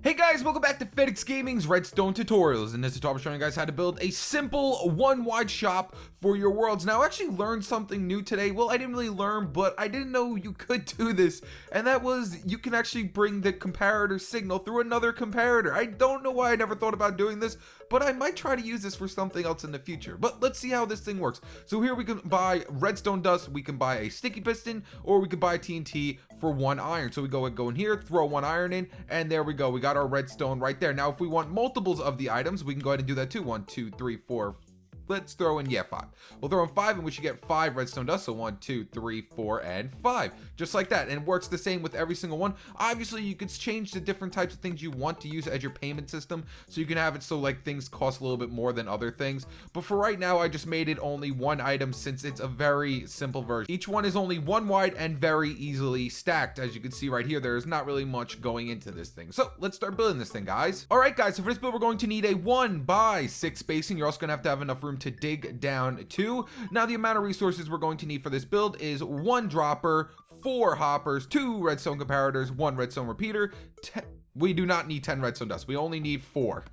Hey guys, welcome back to FedEx Gaming's Redstone Tutorials. In this tutorial, I'm showing you guys how to build a simple one-wide shop for your worlds. Now, I actually learned something new today. Well, I didn't really learn, but I didn't know you could do this. And that was, you can actually bring the comparator signal through another comparator. I don't know why I never thought about doing this, but I might try to use this for something else in the future. But let's see how this thing works. So here we can buy redstone dust, we can buy a sticky piston, or we can buy TNT for 1 iron. So we go in here, throw 1 iron in, and there we go. We got our redstone right there. Now, if we want multiples of the items, we can go ahead and do that too. 1, 2, 3, 4. Let's throw in, 5. We'll throw in 5 and we should get 5 redstone dust. So 1, 2, 3, 4, and 5. Just like that. And it works the same with every single one. Obviously, you could change the different types of things you want to use as your payment system. So you can have it so like things cost a little bit more than other things. But for right now, I just made it only 1 item since it's a very simple version. Each one is only 1 wide and very easily stacked. As you can see right here, there's not really much going into this thing. So let's start building this thing, guys. All right, guys. So for this build, we're going to need a 1x6 spacing. You're also going to have enough room to dig down to. Now, the amount of resources we're going to need for this build is 1 dropper, 4 hoppers, 2 redstone comparators, 1 redstone repeater, we do not need 10 redstone dust. We only need 4.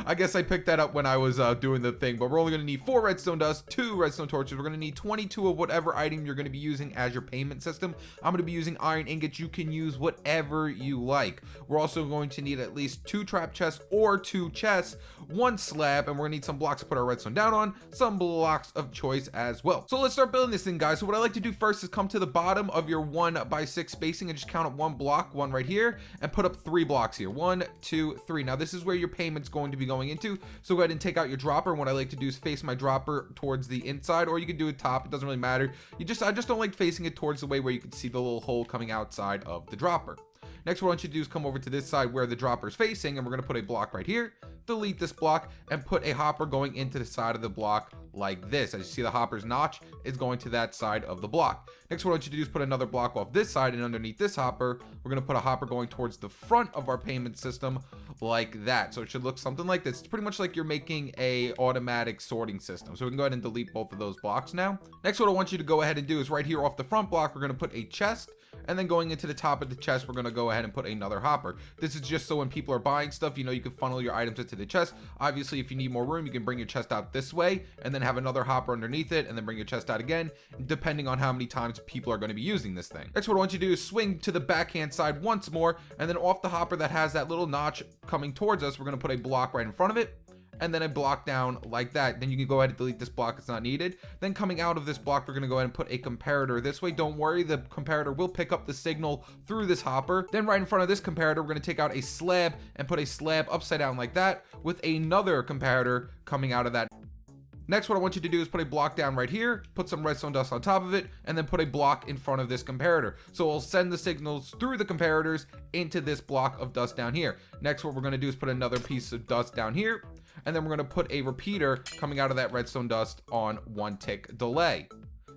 I guess I picked that up when I was doing the thing, but we're only going to need 4 redstone dust, 2 redstone torches. We're going to need 22 of whatever item you're going to be using as your payment system. I'm going to be using iron ingots. You can use whatever you like. We're also going to need at least 2 trap chests or 2 chests, 1 slab, and we're going to need some blocks to put our redstone down on, some blocks of choice as well. So let's start building this thing, guys. So what I like to do first is come to the bottom of your 1x6 spacing and just count up 1 block, 1 right here, and put up 3 blocks here. 1, 2, 3. Now this is where your payment's going to be going into. So go ahead and take out your dropper. And what I like to do is face my dropper towards the inside, or you can do it top. It doesn't really matter. I just don't like facing it towards the way where you can see the little hole coming outside of the dropper. Next, what I want you to do is come over to this side where the dropper is facing, and we're going to put a block right here, delete this block, and put a hopper going into the side of the block like this. As you see, the hopper's notch is going to that side of the block. Next, what I want you to do is put another block off this side, and underneath this hopper, we're going to put a hopper going towards the front of our payment system like that. So it should look something like this. It's pretty much like you're making a automatic sorting system. So we can go ahead and delete both of those blocks now. Next, what I want you to go ahead and do is right here off the front block, we're going to put a chest, and then going into the top of the chest, we're going to go ahead and put another hopper. This is just so when people are buying stuff, you know, you can funnel your items into the chest. Obviously, if you need more room, you can bring your chest out this way and then have another hopper underneath it and then bring your chest out again, depending on how many times people are going to be using this thing. Next, what I want you to do is swing to the backhand side once more, and then off the hopper that has that little notch coming towards us, we're going to put a block right in front of it, and then a block down like that. Then you can go ahead and delete this block, it's not needed. Then coming out of this block, we're going to go ahead and put a comparator this way. Don't worry, the comparator will pick up the signal through this hopper. Then right in front of this comparator, we're going to take out a slab and put a slab upside down like that with another comparator coming out of that. Next, what I want you to do is put a block down right here, put some redstone dust on top of it, and then put a block in front of this comparator. So we'll send the signals through the comparators into this block of dust down here. Next, what we're going to do is put another piece of dust down here, and then we're going to put a repeater coming out of that redstone dust on 1 tick delay.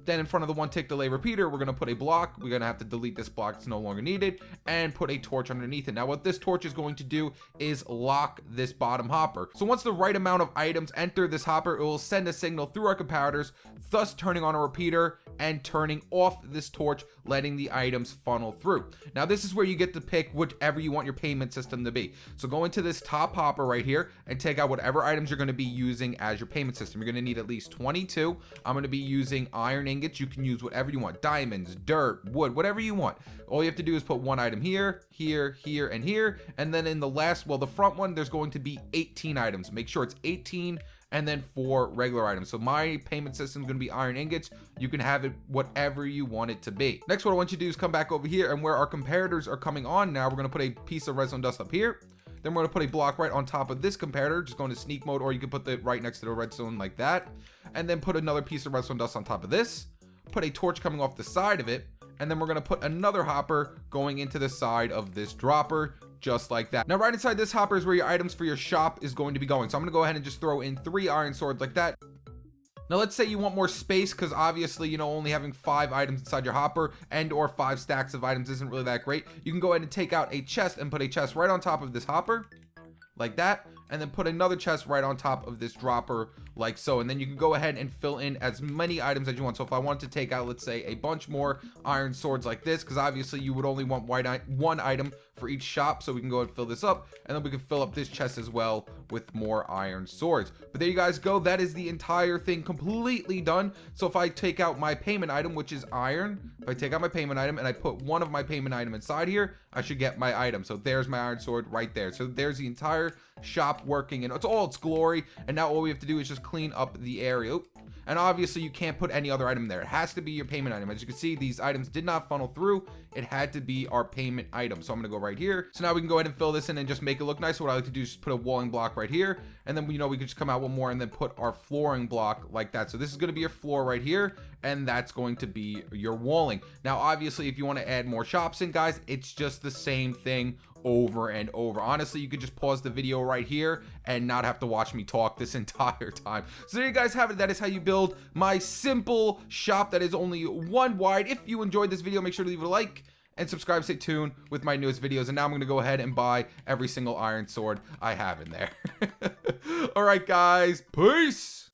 Then in front of the 1 tick delay repeater, we're going to put a block. We're going to have to delete this block, it's no longer needed, and put a torch underneath it. Now what this torch is going to do is lock this bottom hopper. So once the right amount of items enter this hopper, it will send a signal through our comparators, thus turning on a repeater and turning off this torch, letting the items funnel through. Now this is where you get to pick whichever you want your payment system to be. So go into this top hopper right here and take out whatever items you're going to be using as your payment system. You're going to need at least 22. I'm going to be using iron ingots. You can use whatever you want, diamonds, dirt, wood, whatever you want. All you have to do is put 1 item here, here, here, and here, and then in the last, well, the front one, there's going to be 18 items. Make sure it's 18 and then 4 regular items. So my payment system is going to be iron ingots. You can have it whatever you want it to be. Next, what I want you to do is come back over here, and where our comparators are coming on now, we're going to put a piece of redstone dust up here. Then we're going to put a block right on top of this comparator, just go into sneak mode, or you can put it right next to the redstone like that, and then put another piece of redstone dust on top of this, put a torch coming off the side of it, and then we're going to put another hopper going into the side of this dropper, just like that. Now right inside this hopper is where your items for your shop is going to be going. So I'm going to go ahead and just throw in 3 iron swords like that. Now let's say you want more space, because obviously, you know, only having 5 items inside your hopper and or 5 stacks of items isn't really that great. You can go ahead and take out a chest and put a chest right on top of this hopper like that, and then put another chest right on top of this dropper like so. And then you can go ahead and fill in as many items as you want. So if I want to take out, let's say, a bunch more iron swords like this, because obviously you would only want one item for each shop, so we can go ahead and fill this up, and then we can fill up this chest as well with more iron swords. But there you guys go. That is the entire thing completely done. So if I take out my payment item, which is iron, if I take out my payment item and I put one of my payment item inside here, I should get my item. So there's my iron sword right there. So there's the entire shop working in all its glory. And now all we have to do is just clean up the area. And obviously you can't put any other item there. It has to be your payment item. As you can see, these items did not funnel through. It had to be our payment item. So I'm gonna go right here. So now we can go ahead and fill this in and just make it look nice. So what I like to do is just put a walling block right here. And then, you know, we could just come out one more and then put our flooring block like that. So this is gonna be your floor right here. And that's going to be your walling. Now, obviously, if you want to add more shops in, guys, it's just the same thing over and over. Honestly, you could just pause the video right here and not have to watch me talk this entire time. So there you guys have it. That is how you build my simple shop that is only one wide. If you enjoyed this video, make sure to leave it a like and subscribe. Stay tuned with my newest videos. And now I'm going to go ahead and buy every single iron sword I have in there. All right, guys. Peace.